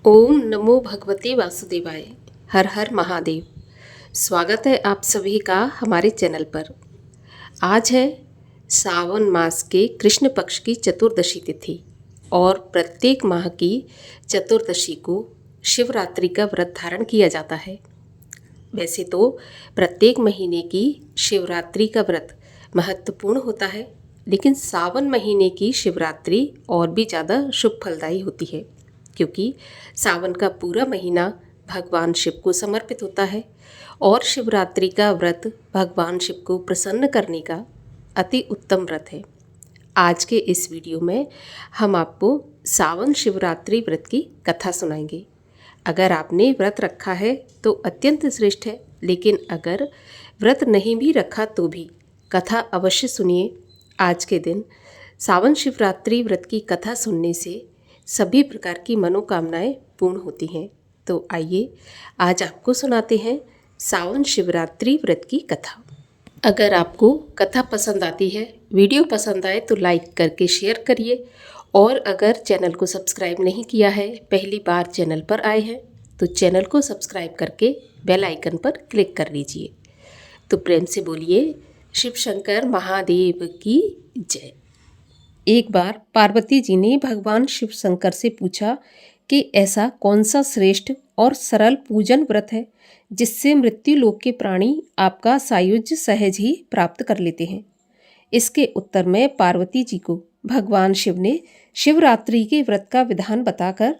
ओम नमो भगवते वासुदेवाय। हर हर महादेव। स्वागत है आप सभी का हमारे चैनल पर। आज है सावन मास के कृष्ण पक्ष की चतुर्दशी तिथि और प्रत्येक माह की चतुर्दशी को शिवरात्रि का व्रत धारण किया जाता है। वैसे तो प्रत्येक महीने की शिवरात्रि का व्रत महत्वपूर्ण होता है, लेकिन सावन महीने की शिवरात्रि और भी ज़्यादा शुभ फलदायी होती है, क्योंकि सावन का पूरा महीना भगवान शिव को समर्पित होता है और शिवरात्रि का व्रत भगवान शिव को प्रसन्न करने का अति उत्तम व्रत है। आज के इस वीडियो में हम आपको सावन शिवरात्रि व्रत की कथा सुनाएंगे। अगर आपने व्रत रखा है तो अत्यंत श्रेष्ठ है, लेकिन अगर व्रत नहीं भी रखा तो भी कथा अवश्य सुनिए। आज के दिन सावन शिवरात्रि व्रत की कथा सुनने से सभी प्रकार की मनोकामनाएं पूर्ण होती हैं। तो आइए आज आपको सुनाते हैं सावन शिवरात्रि व्रत की कथा। अगर आपको कथा पसंद आती है, वीडियो पसंद आए तो लाइक करके शेयर करिए, और अगर चैनल को सब्सक्राइब नहीं किया है, पहली बार चैनल पर आए हैं, तो चैनल को सब्सक्राइब करके बेल आइकन पर क्लिक कर लीजिए। तो प्रेम से बोलिए शिव शंकर महादेव की जय। एक बार पार्वती जी ने भगवान शिव शंकर से पूछा कि ऐसा कौन सा श्रेष्ठ और सरल पूजन व्रत है जिससे मृत्यु लोक के प्राणी आपका सायुज्य सहज ही प्राप्त कर लेते हैं। इसके उत्तर में पार्वती जी को भगवान शिव ने शिवरात्रि के व्रत का विधान बताकर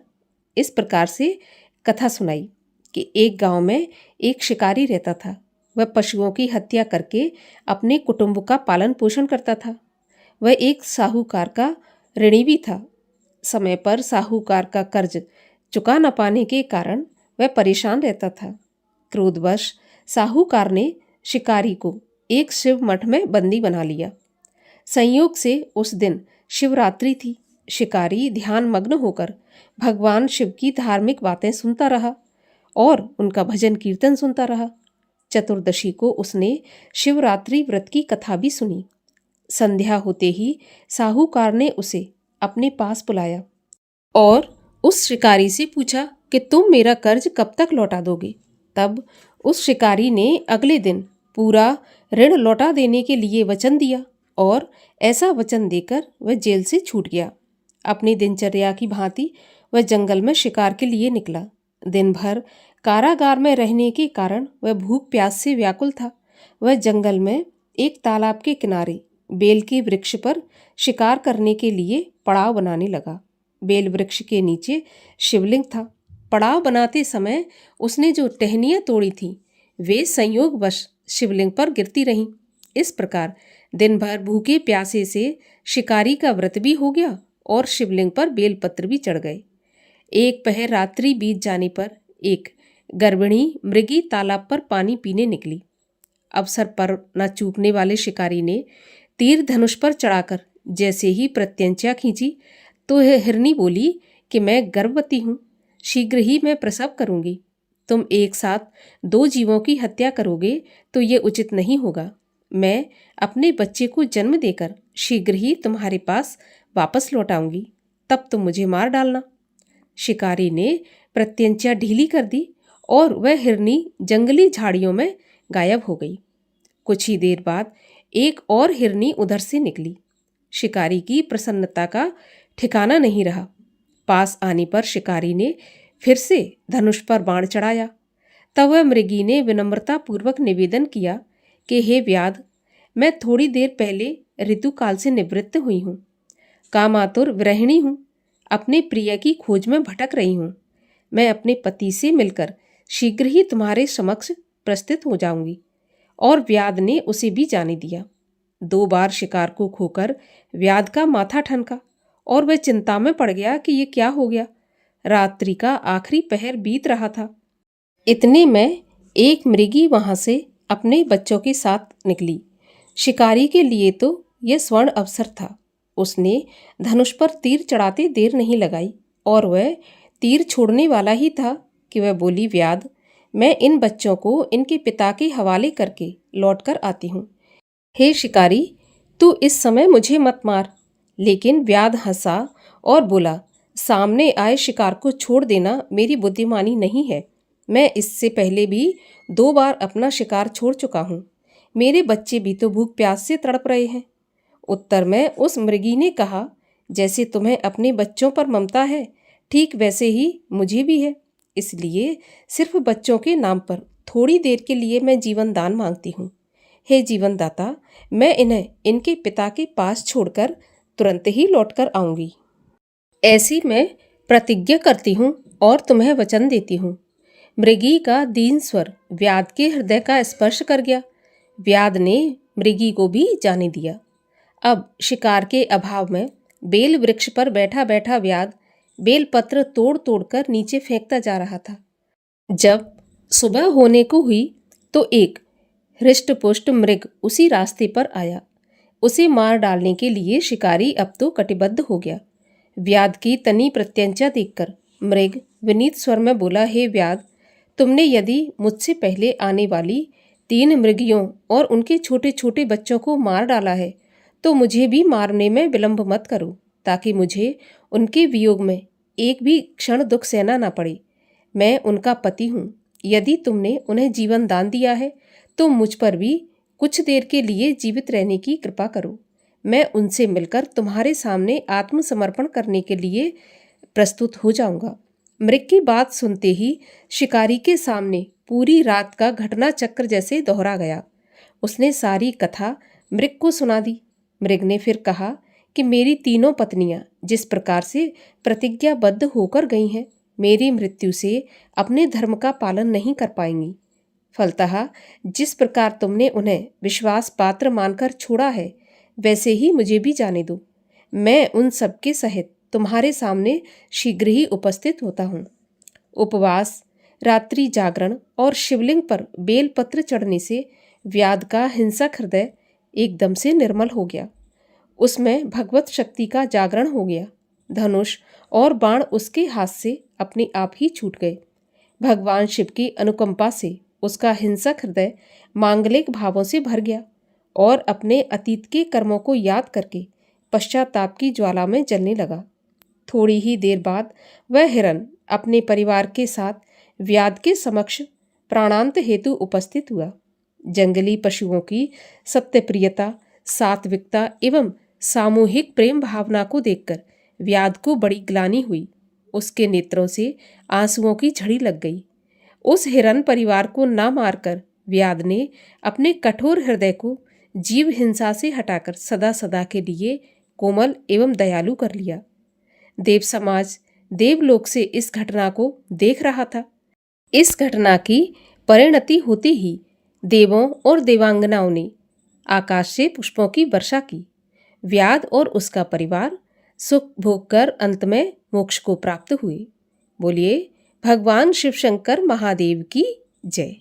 इस प्रकार से कथा सुनाई कि एक गांव में एक शिकारी रहता था। वह पशुओं की हत्या करके अपने कुटुंब का पालन पोषण करता था। वह एक साहूकार का ऋणी भी था। समय पर साहूकार का कर्ज चुका न पाने के कारण वह परेशान रहता था। क्रोधवश साहूकार ने शिकारी को एक शिव मठ में बंदी बना लिया। संयोग से उस दिन शिवरात्रि थी। शिकारी ध्यान मग्न होकर भगवान शिव की धार्मिक बातें सुनता रहा और उनका भजन कीर्तन सुनता रहा। चतुर्दशी को उसने शिवरात्रि व्रत की कथा भी सुनी। संध्या होते ही साहूकार ने उसे अपने पास बुलाया और उस शिकारी से पूछा कि तुम मेरा कर्ज कब तक लौटा दोगे। तब उस शिकारी ने अगले दिन पूरा ऋण लौटा देने के लिए वचन दिया और ऐसा वचन देकर वह जेल से छूट गया। अपनी दिनचर्या की भांति वह जंगल में शिकार के लिए निकला। दिन भर कारागार में रहने के कारण वह भूख प्यास से व्याकुल था। वह जंगल में एक तालाब के किनारे बेल के वृक्ष पर शिकार करने के लिए पड़ाव बनाने लगा। बेल वृक्ष के नीचे शिवलिंग था। पड़ाव बनाते समय उसने जो टहनियाँ तोड़ी थीं वे संयोगवश शिवलिंग पर गिरती रहीं। इस प्रकार दिन भर भूखे प्यासे से शिकारी का व्रत भी हो गया और शिवलिंग पर बेलपत्र भी चढ़ गए। एक पहर रात्रि बीत जाने पर एक गर्भिणी मृगी तालाब पर पानी पीने निकली। अवसर पर न चूकने वाले शिकारी ने तीर धनुष पर चढ़ाकर जैसे ही प्रत्यंचा खींची तो यह हिरनी बोली कि मैं गर्भवती हूँ, शीघ्र ही मैं प्रसव करूँगी। तुम एक साथ दो जीवों की हत्या करोगे तो ये उचित नहीं होगा। मैं अपने बच्चे को जन्म देकर शीघ्र ही तुम्हारे पास वापस लौट आऊँगी, तब तुम मुझे मार डालना। शिकारी ने प्रत्यंचा ढीली कर दी और वह हिरनी जंगली झाड़ियों में गायब हो गई। कुछ ही देर बाद एक और हिरनी उधर से निकली। शिकारी की प्रसन्नता का ठिकाना नहीं रहा। पास आने पर शिकारी ने फिर से धनुष पर बाण चढ़ाया। तब वह मृगी ने विनम्रतापूर्वक निवेदन किया कि हे व्याध, मैं थोड़ी देर पहले ऋतुकाल से निवृत्त हुई हूँ। कामातुर विरहिणी हूँ। अपने प्रिय की खोज में भटक रही हूँ। मैं अपने पति से मिलकर शीघ्र ही तुम्हारे समक्ष प्रस्तुत हो जाऊंगी। और व्याध ने उसे भी जाने दिया। 2 बार शिकार को खोकर व्याध का माथा ठनका और वह चिंता में पड़ गया कि ये क्या हो गया। रात्रि का आखिरी पहर बीत रहा था। इतने में एक मृगी वहां से अपने बच्चों के साथ निकली। शिकारी के लिए तो यह स्वर्ण अवसर था। उसने धनुष पर तीर चढ़ाते देर नहीं लगाई और वह तीर छोड़ने वाला ही था कि वह बोली, व्याध, मैं इन बच्चों को इनके पिता के हवाले करके लौट कर आती हूँ। हे शिकारी, तू इस समय मुझे मत मार। लेकिन व्याध हंसा और बोला, सामने आए शिकार को छोड़ देना मेरी बुद्धिमानी नहीं है। मैं इससे पहले भी 2 बार अपना शिकार छोड़ चुका हूँ। मेरे बच्चे भी तो भूख प्यास से तड़प रहे हैं। उत्तर में उस मृगी ने कहा, जैसे तुम्हें अपने बच्चों पर ममता है, ठीक वैसे ही मुझे भी है। इसलिए सिर्फ बच्चों के नाम पर थोड़ी देर के लिए मैं जीवन दान मांगती हूँ। हे जीवन दाता, मैं इन्हें इनके पिता के पास छोड़कर तुरंत ही लौटकर आऊंगी। ऐसी मैं प्रतिज्ञा करती हूँ और तुम्हें वचन देती हूँ। मृगी का दीन स्वर व्याध के हृदय का स्पर्श कर गया। व्याध ने मृगी को भी जाने दिया। अब शिकार के अभाव में बेल वृक्ष पर बैठा बैठा व्याध बेल पत्र तोड़ तोड़ कर नीचे फेंकता जा रहा था। जब सुबह होने को हुई तो एक हृष्टपुष्ट मृग उसी रास्ते पर आया। उसे मार डालने के लिए शिकारी अब तो कटिबद्ध हो गया। व्याध की तनी प्रत्यंचा देखकर मृग विनीत स्वर में बोला, हे व्याध, तुमने यदि मुझसे पहले आने वाली 3 मृगियों और उनके छोटे छोटे बच्चों को मार डाला है तो मुझे भी मारने में विलंब मत करो, ताकि मुझे उनके वियोग में एक भी क्षण दुख सहना ना पड़े। मैं उनका पति हूँ। यदि तुमने उन्हें जीवन दान दिया है तो मुझ पर भी कुछ देर के लिए जीवित रहने की कृपा करो। मैं उनसे मिलकर तुम्हारे सामने आत्मसमर्पण करने के लिए प्रस्तुत हो जाऊंगा। मृग की बात सुनते ही शिकारी के सामने पूरी रात का घटना चक्र जैसे दोहरा गया। उसने सारी कथा मृग को सुना दी। मृग ने फिर कहा कि मेरी 3 पत्नियां जिस प्रकार से प्रतिज्ञाबद्ध होकर गई हैं, मेरी मृत्यु से अपने धर्म का पालन नहीं कर पाएंगी। फलतः जिस प्रकार तुमने उन्हें विश्वास पात्र मानकर छोड़ा है, वैसे ही मुझे भी जाने दो। मैं उन सबके सहित तुम्हारे सामने शीघ्र ही उपस्थित होता हूँ। उपवास, रात्रि जागरण और शिवलिंग पर बेलपत्र चढ़ने से व्याध का हिंसक हृदय एकदम से निर्मल हो गया। उसमें भगवत शक्ति का जागरण हो गया। धनुष और बाण उसके हाथ से अपने आप ही छूट गए। भगवान शिव की अनुकंपा से उसका हिंसक हृदय मांगलिक भावों से भर गया और अपने अतीत के कर्मों को याद करके पश्चाताप की ज्वाला में जलने लगा। थोड़ी ही देर बाद वह हिरण अपने परिवार के साथ व्याध के समक्ष प्राणांत हेतु उपस्थित हुआ। जंगली पशुओं की सत्यप्रियता, सात्विकता एवं सामूहिक प्रेम भावना को देखकर व्याध को बड़ी ग्लानि हुई। उसके नेत्रों से आंसुओं की झड़ी लग गई। उस हिरण परिवार को न मारकर व्याध ने अपने कठोर हृदय को जीव हिंसा से हटाकर सदा सदा के लिए कोमल एवं दयालु कर लिया। देव समाज देवलोक से इस घटना को देख रहा था। इस घटना की परिणति होते ही देवों और देवांगनाओं ने आकाश से पुष्पों की वर्षा की। व्याध और उसका परिवार सुख भोग कर अंत में मोक्ष को प्राप्त हुए। बोलिए भगवान शिव शंकर महादेव की जय।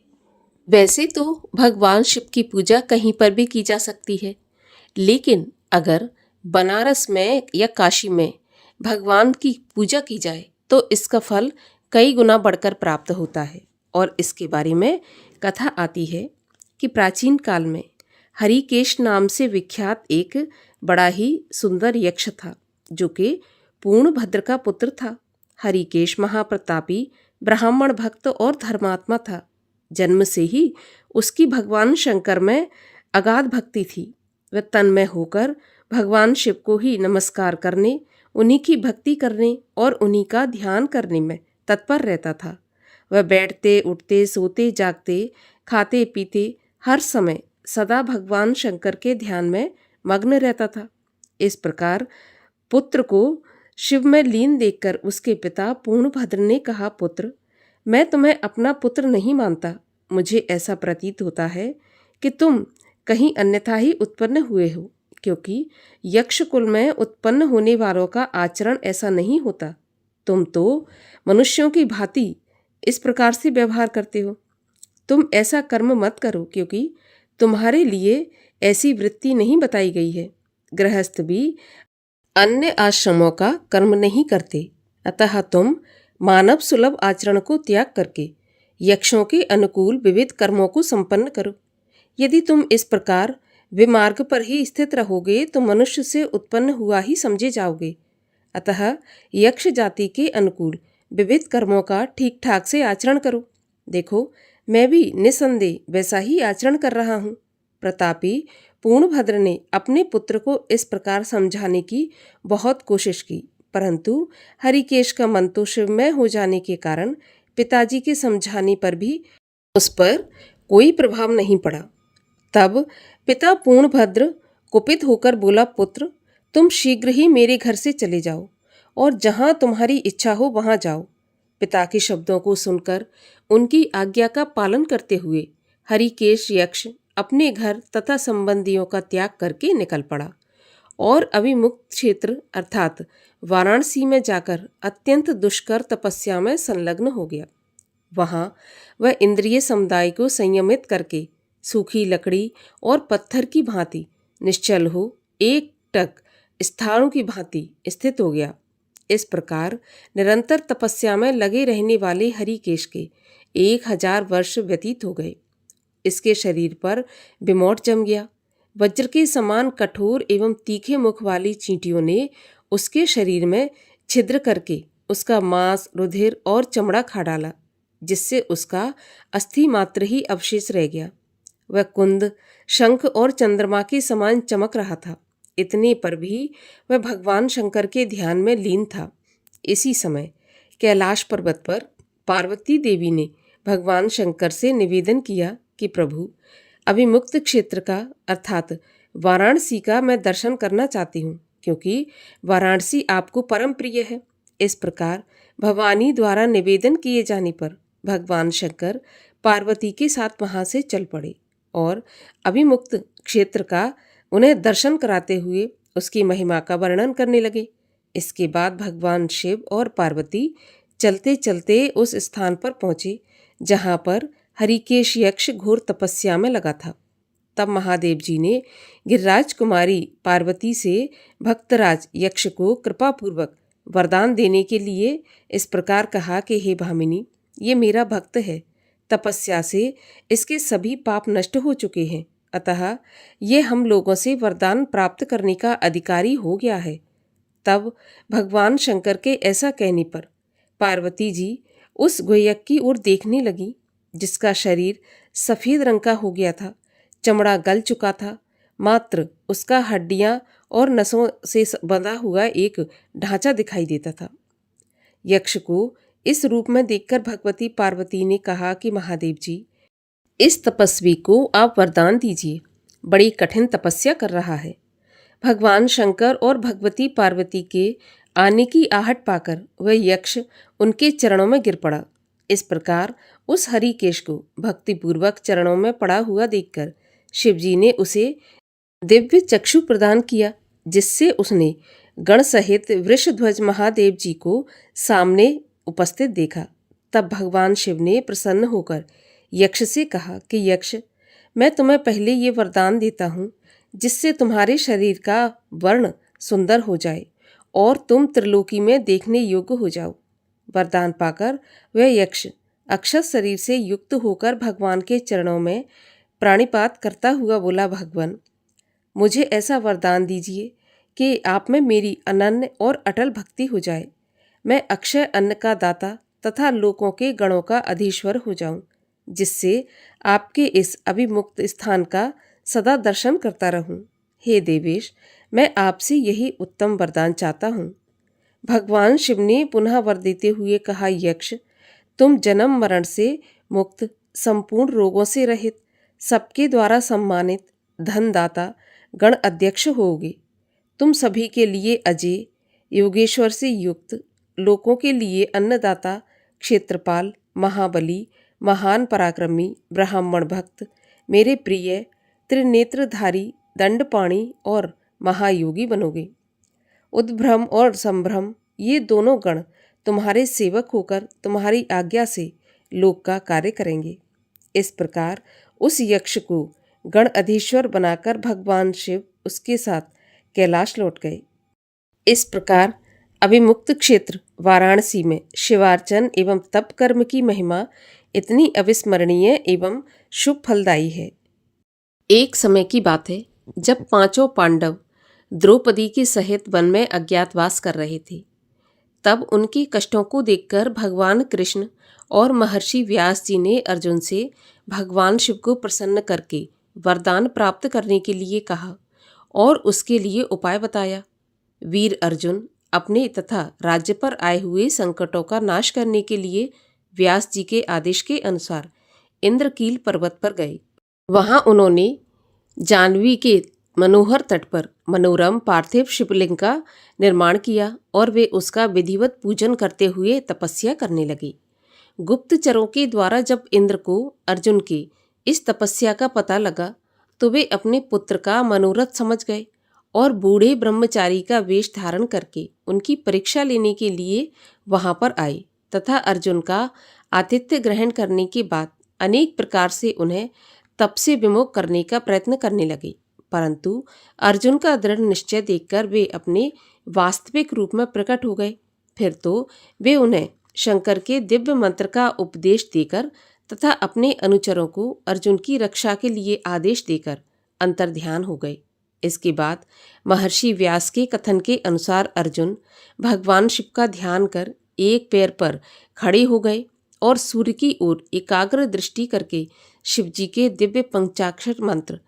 वैसे तो भगवान शिव की पूजा कहीं पर भी की जा सकती है, लेकिन अगर बनारस में या काशी में भगवान की पूजा की जाए तो इसका फल कई गुना बढ़कर प्राप्त होता है। और इसके बारे में कथा आती है कि प्राचीन काल में हरिकेश नाम से विख्यात एक बड़ा ही सुंदर यक्ष था, जो कि पूर्णभद्र का पुत्र था। हरिकेश महाप्रतापी ब्राह्मण भक्त और धर्मात्मा था। जन्म से ही उसकी भगवान शंकर में अगाध भक्ति थी। वह तन्मय होकर भगवान शिव को ही नमस्कार करने, उन्हीं की भक्ति करने और उन्हीं का ध्यान करने में तत्पर रहता था। वह बैठते उठते सोते जागते खाते पीते हर समय सदा भगवान शंकर के ध्यान में मग्न रहता था। इस प्रकार पुत्र को शिव में लीन देखकर उसके पिता पूर्णभद्र ने कहा, पुत्र, मैं तुम्हें अपना पुत्र नहीं मानता। मुझे ऐसा प्रतीत होता है कि तुम कहीं अन्यथा ही उत्पन्न हुए हो, क्योंकि यक्ष कुल में उत्पन्न होने वालों का आचरण ऐसा नहीं होता। तुम तो मनुष्यों की भांति इस प्रकार से व्यवहार करते हो। तुम ऐसा कर्म मत करो, क्योंकि तुम्हारे लिए ऐसी वृत्ति नहीं बताई गई है। गृहस्थ भी अन्य आश्रमों का कर्म नहीं करते, अतः तुम मानव सुलभ आचरण को त्याग करके यक्षों के अनुकूल विविध कर्मों को संपन्न करो। यदि तुम इस प्रकार विमार्ग पर ही स्थित रहोगे तो मनुष्य से उत्पन्न हुआ ही समझे जाओगे। अतः यक्ष जाति के अनुकूल विविध कर्मों का ठीक ठाक से आचरण करो। देखो, मैं भी निसंदेह वैसा ही आचरण कर रहा हूँ। प्रतापी पूर्णभद्र ने अपने पुत्र को इस प्रकार समझाने की बहुत कोशिश की, परंतु हरिकेश का मन तो शिवमय हो जाने के कारण पिताजी के समझाने पर भी उस पर कोई प्रभाव नहीं पड़ा। तब पिता पूर्णभद्र कुपित होकर बोला, पुत्र, तुम शीघ्र ही मेरे घर से चले जाओ और जहाँ तुम्हारी इच्छा हो वहाँ जाओ। पिता के शब्दों को सुनकर उनकी आज्ञा का पालन करते हुए हरिकेश यक्ष अपने घर तथा संबंधियों का त्याग करके निकल पड़ा और अभिमुक्त क्षेत्र अर्थात वाराणसी में जाकर अत्यंत दुष्कर तपस्या में संलग्न हो गया। वहाँ वह इंद्रिय समुदाय को संयमित करके सूखी लकड़ी और पत्थर की भांति निश्चल हो एक टक स्थानों की भांति स्थित हो गया। इस प्रकार निरंतर तपस्या में लगे रहने वाले हरिकेश के 1000 वर्ष व्यतीत हो गए। इसके शरीर पर बिमोट जम गया। वज्र के समान कठोर एवं तीखे मुख वाली चींटियों ने उसके शरीर में छिद्र करके उसका मांस, रुधिर और चमड़ा खा डाला, जिससे उसका अस्थि मात्र ही अवशेष रह गया। वह कुंद, शंख और चंद्रमा के समान चमक रहा था। इतने पर भी वह भगवान शंकर के ध्यान में लीन था। इसी समय कैलाश पर्वत पर पार्वती देवी ने भगवान शंकर से निवेदन किया कि प्रभु, अभिमुक्त क्षेत्र का अर्थात वाराणसी का मैं दर्शन करना चाहती हूँ, क्योंकि वाराणसी आपको परम प्रिय है। इस प्रकार भवानी द्वारा निवेदन किए जाने पर भगवान शंकर पार्वती के साथ वहाँ से चल पड़े और अभिमुक्त क्षेत्र का उन्हें दर्शन कराते हुए उसकी महिमा का वर्णन करने लगे। इसके बाद भगवान शिव और पार्वती चलते चलते उस स्थान पर पहुँचे जहाँ पर हरिकेश यक्ष घोर तपस्या में लगा था। तब महादेव जी ने गिरिराज कुमारी पार्वती से भक्तराज यक्ष को कृपापूर्वक वरदान देने के लिए इस प्रकार कहा कि हे भामिनी, ये मेरा भक्त है। तपस्या से इसके सभी पाप नष्ट हो चुके हैं, अतः ये हम लोगों से वरदान प्राप्त करने का अधिकारी हो गया है। तब भगवान शंकर के ऐसा कहने पर पार्वती जी उस गुहयक की ओर देखने लगी, जिसका शरीर सफ़ेद रंग का हो गया था, चमड़ा गल चुका था, मात्र उसका हड्डियां और नसों से बंधा हुआ एक ढांचा दिखाई देता था। यक्ष को इस रूप में देखकर भगवती पार्वती ने कहा कि महादेव जी, इस तपस्वी को आप वरदान दीजिए, बड़ी कठिन तपस्या कर रहा है। भगवान शंकर और भगवती पार्वती के आने की आहट पाकर वह यक्ष उनके चरणों में गिर पड़ा। इस प्रकार उस हरिकेश को भक्तिपूर्वक चरणों में पड़ा हुआ देखकर शिवजी ने उसे दिव्य चक्षु प्रदान किया, जिससे उसने गण सहित वृषध्वज महादेव जी को सामने उपस्थित देखा। तब भगवान शिव ने प्रसन्न होकर यक्ष से कहा कि यक्ष, मैं तुम्हें पहले ये वरदान देता हूँ जिससे तुम्हारे शरीर का वर्ण सुंदर हो जाए और तुम त्रिलोकी में देखने योग्य हो जाओ। वरदान पाकर वह यक्ष अक्षत शरीर से युक्त होकर भगवान के चरणों में प्राणिपात करता हुआ बोला, भगवान, मुझे ऐसा वरदान दीजिए कि आप में मेरी अनन्य और अटल भक्ति हो जाए। मैं अक्षय अन्न का दाता तथा लोकों के गणों का अधीश्वर हो जाऊं, जिससे आपके इस अभिमुक्त स्थान का सदा दर्शन करता रहूं। हे देवेश, मैं आपसे यही उत्तम वरदान चाहता हूँ। भगवान शिव ने पुनः वर देते हुए कहा, यक्ष, तुम जन्म मरण से मुक्त, संपूर्ण रोगों से रहित, सबके द्वारा सम्मानित धनदाता गण अध्यक्ष होगे। तुम सभी के लिए अजय, योगेश्वर से युक्त, लोकों के लिए अन्नदाता, क्षेत्रपाल, महाबली, महान पराक्रमी, ब्राह्मण भक्त, मेरे प्रिय, त्रिनेत्रधारी, दंडपाणी और महायोगी बनोगे। उद्भ्रम और संभ्रम ये दोनों गण तुम्हारे सेवक होकर तुम्हारी आज्ञा से लोक का कार्य करेंगे। इस प्रकार उस यक्ष को गण अधीश्वर बनाकर भगवान शिव उसके साथ कैलाश लौट गए। इस प्रकार अभिमुक्त क्षेत्र वाराणसी में शिवार्चन एवं तप कर्म की महिमा इतनी अविस्मरणीय एवं शुभ फलदायी है। एक समय की बात है जब 5 पांडव द्रौपदी के सहित वन में अज्ञातवास कर रहे थे। तब उनके कष्टों को देखकर भगवान कृष्ण और महर्षि व्यास जी ने अर्जुन से भगवान शिव को प्रसन्न करके वरदान प्राप्त करने के लिए कहा और उसके लिए उपाय बताया। वीर अर्जुन अपने तथा राज्य पर आए हुए संकटों का नाश करने के लिए व्यास जी के आदेश के अनुसार इंद्रकील पर्वत पर गए। वहां उन्होंने जाह्नवी के मनोहर तट पर मनोरम पार्थिव शिवलिंग का निर्माण किया और वे उसका विधिवत पूजन करते हुए तपस्या करने लगे। गुप्तचरों के द्वारा जब इंद्र को अर्जुन की इस तपस्या का पता लगा तो वे अपने पुत्र का मनोरथ समझ गए और बूढ़े ब्रह्मचारी का वेश धारण करके उनकी परीक्षा लेने के लिए वहां पर आए तथा अर्जुन का आतिथ्य ग्रहण करने के बाद अनेक प्रकार से उन्हें तप से विमुख करने का प्रयत्न करने लगे। परंतु अर्जुन का दृढ़ निश्चय देखकर वे अपने वास्तविक रूप में प्रकट हो गए। फिर तो वे उन्हें शंकर के दिव्य मंत्र का उपदेश देकर तथा अपने अनुचरों को अर्जुन की रक्षा के लिए आदेश देकर अंतर्ध्यान हो गए। इसके बाद महर्षि व्यास के कथन के अनुसार अर्जुन भगवान शिव का ध्यान कर एक पैर पर खड़े हो गए और सूर्य की ओर एकाग्र दृष्टि करके शिवजी के दिव्य पंचाक्षर मंत्र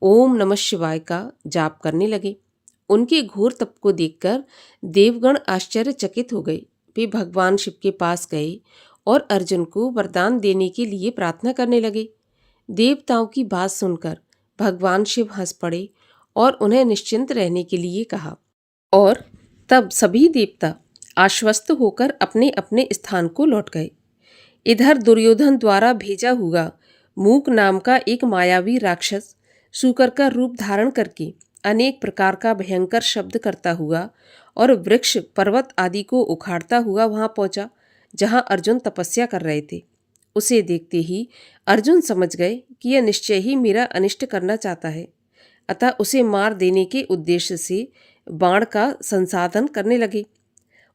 ओम नमः शिवाय का जाप करने लगे। उनके घोर तप को देखकर देवगण आश्चर्यचकित हो गए। वे भगवान शिव के पास गए और अर्जुन को वरदान देने के लिए प्रार्थना करने लगे। देवताओं की बात सुनकर भगवान शिव हंस पड़े और उन्हें निश्चिंत रहने के लिए कहा और तब सभी देवता आश्वस्त होकर अपने अपने स्थान को लौट गए। इधर दुर्योधन द्वारा भेजा हुआ मूक नाम का एक मायावी राक्षस शूकर का रूप धारण करके अनेक प्रकार का भयंकर शब्द करता हुआ और वृक्ष पर्वत आदि को उखाड़ता हुआ वहां पहुंचा जहां अर्जुन तपस्या कर रहे थे। उसे देखते ही अर्जुन समझ गए कि यह निश्चय ही मेरा अनिष्ट करना चाहता है, अतः उसे मार देने के उद्देश्य से बाण का संसाधन करने लगे।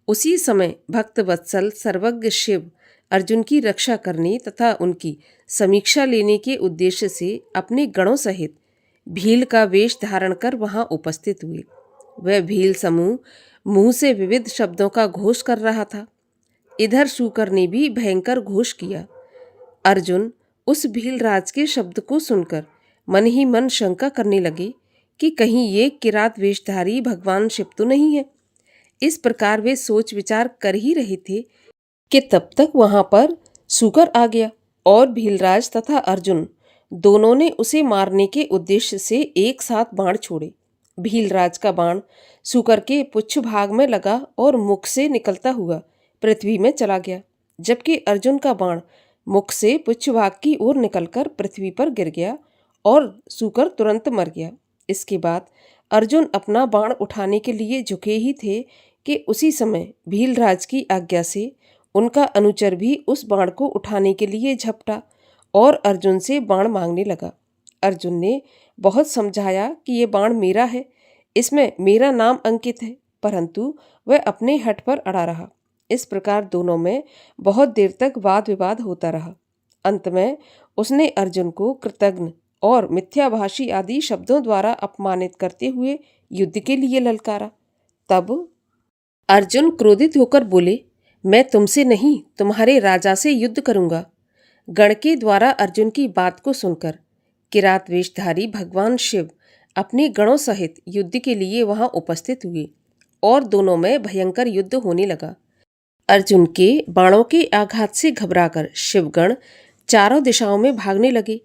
उसी समय भक्तवत्सल सर्वज्ञ शिव अर्जुन की रक्षा करने तथा उनकी समीक्षा लेने के उद्देश्य से अपने गणों सहित भील का वेश धारण कर वहां उपस्थित हुए। वह भील समूह मुंह से विविध शब्दों का घोष कर रहा था। इधर शूकर ने भी भयंकर घोष किया। अर्जुन उस भील राज के शब्द को सुनकर मन ही मन शंका करने लगे कि कहीं ये किरात वेशधारी भगवान शिव तो नहीं है। इस प्रकार वे सोच विचार कर ही रहे थे कि तब तक वहां पर शूकर आ गया और भीलराज तथा अर्जुन दोनों ने उसे मारने के उद्देश्य से एक साथ बाण छोड़े। भीलराज का बाण शूकर के पुच्छ भाग में लगा और मुख से निकलता हुआ पृथ्वी में चला गया, जबकि अर्जुन का बाण मुख से पुच्छ भाग की ओर निकलकर पृथ्वी पर गिर गया और शूकर तुरंत मर गया। इसके बाद अर्जुन अपना बाण उठाने के लिए झुके ही थे कि उसी समय भीलराज की आज्ञा से उनका अनुचर भी उस बाण को उठाने के लिए झपटा और अर्जुन से बाण मांगने लगा। अर्जुन ने बहुत समझाया कि ये बाण मेरा है, इसमें मेरा नाम अंकित है, परंतु वह अपने हठ पर अड़ा रहा। इस प्रकार दोनों में बहुत देर तक वाद विवाद होता रहा। अंत में उसने अर्जुन को कृतघ्न और मिथ्याभाषी आदि शब्दों द्वारा अपमानित करते हुए युद्ध के लिए ललकारा। तब अर्जुन क्रोधित होकर बोले, मैं तुमसे नहीं तुम्हारे राजा से युद्ध करूंगा। गण के द्वारा अर्जुन की बात को सुनकर किरात वेशधारी भगवान शिव अपने गणों सहित युद्ध के लिए वहां उपस्थित हुए और दोनों में भयंकर युद्ध होने लगा। अर्जुन के बाणों के आघात से घबराकर शिवगण चारों दिशाओं में भागने लगे।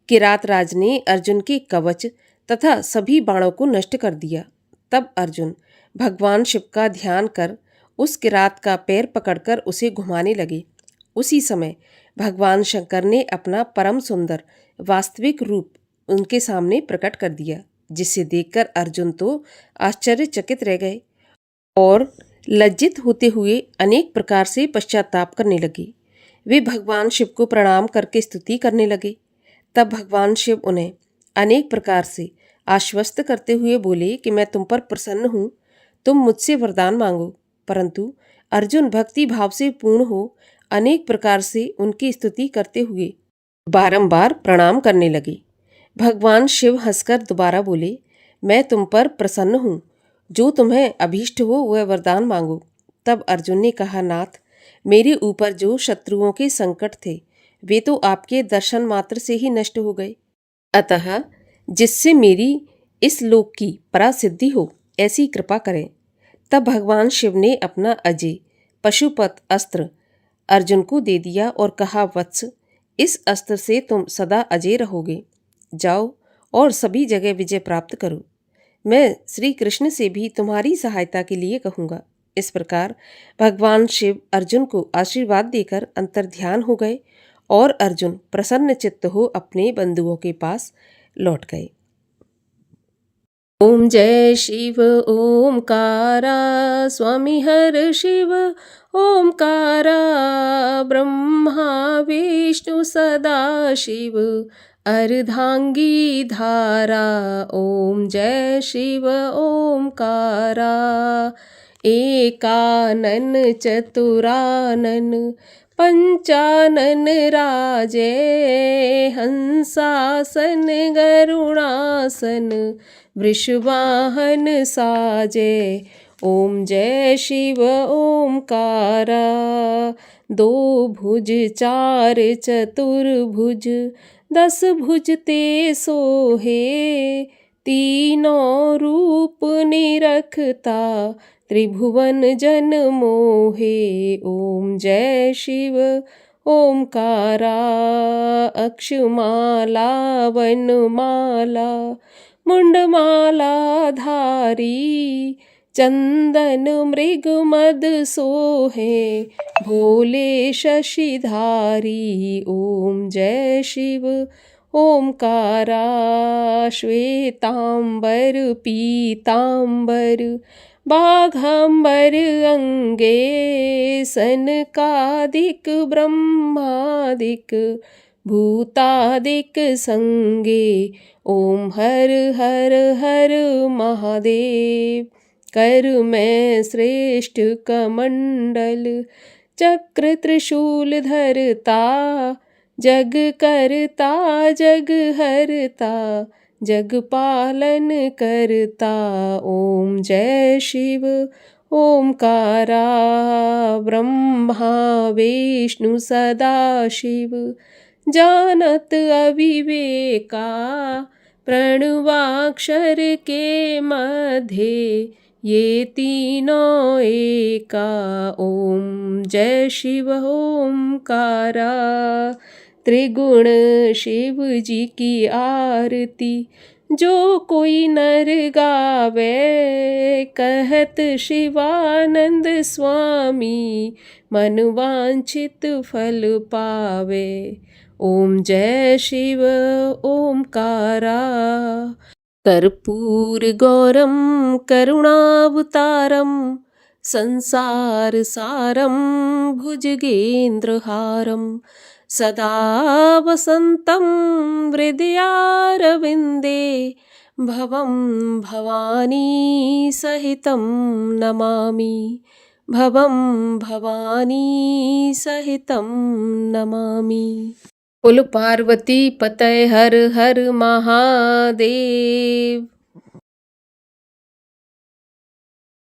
किरात राज ने अर्जुन के कवच तथा सभी बाणों को नष्ट कर दिया। तब अर्जुन भगवान शिव का ध्यान कर उस किरात का पैर पकड़कर उसे घुमाने लगे। उसी समय भगवान शंकर ने अपना परम सुंदर वास्तविक रूप उनके सामने प्रकट कर दिया, जिसे देखकर अर्जुन तो आश्चर्यचकित रह गए और लज्जित होते हुए अनेक प्रकार से पश्चाताप करने लगे। वे भगवान शिव को प्रणाम करके स्तुति करने लगे। तब भगवान शिव उन्हें अनेक प्रकार से आश्वस्त करते हुए बोले कि मैं तुम पर प्रसन्न हूँ, तुम मुझसे वरदान मांगो। परंतु अर्जुन भक्ति भाव से पूर्ण हो अनेक प्रकार से उनकी स्तुति करते हुए बारंबार प्रणाम करने लगे। भगवान शिव हंसकर दोबारा बोले, मैं तुम पर प्रसन्न हूँ। जो तुम्हें अभीष्ट हो वह वरदान मांगो। तब अर्जुन ने कहा, नाथ, मेरे ऊपर जो शत्रुओं के संकट थे वे तो आपके दर्शन मात्र से ही नष्ट हो गए। अतः जिससे मेरी इस लोक की परासिद्धि हो ऐसी कृपा करें। तब भगवान शिव ने अपना अजय पशुपत अस्त्र अर्जुन को दे दिया और कहा, वत्स, इस अस्त्र से तुम सदा अजय रहोगे। जाओ और सभी जगह विजय प्राप्त करो। मैं श्री कृष्ण से भी तुम्हारी सहायता के लिए कहूँगा। इस प्रकार भगवान शिव अर्जुन को आशीर्वाद देकर अंतर्ध्यान हो गए और अर्जुन प्रसन्न चित्त हो अपने बंधुओं के पास लौट गए। ओम जय शिव ओमकारा, स्वामी हर शिव ओमकारा, ब्रह्मा विष्णु सदा शिव अर्धांगी धारा। ओम जय शिव ओमकारा, एकानन चतुरानन पंचानन राजे, हंसासन गरुणासन वृषवाहन साजे। ओम जय शिव ओमकारा, दो भुज चार चतुर्भुज 10 भुज ते सोहे, तीनों रूप निरखता त्रिभुवन जन मोहे। ओम जय शिव ओमकारा, अक्षमाला वनमाला मुंडमाला धारी, चंदन मृग मद सोहे, भोले शशिधारी। ओम जय शिव ओमकारा, श्वेतांबर पीतांबर बाघांबर अंगे, सनकादिक ब्रह्मादिक भूतादिक संगे। ओम हर हर हर महादेव, कर मैं श्रेष्ठ कमंडल, चक्र त्रिशूल धरता, जग करता जग हरता, जग पालन करता। ओम जय शिव ओमकारा, ब्रह्मा विष्णु सदा शिव जानत अविवेका, प्रणवाक्षर के मध्य ये तीनों एका। ओम जय शिव ओमकारा, त्रिगुण शिव जी की आरती जो कोई नर गावे, कहत शिवानंद स्वामी मन वांछित फल पावे। ओम जय शिव ओमकारा, कर्पूर गौरम करुणावतारम, संसार सारम भुजगेंद्रहारम, सदा वसंतं हृदयारविंदे, भवं भवानी सहितं नमामि, भवं भवानी सहितं नमामि। बोलो पार्वती पतये हर हर महादेव।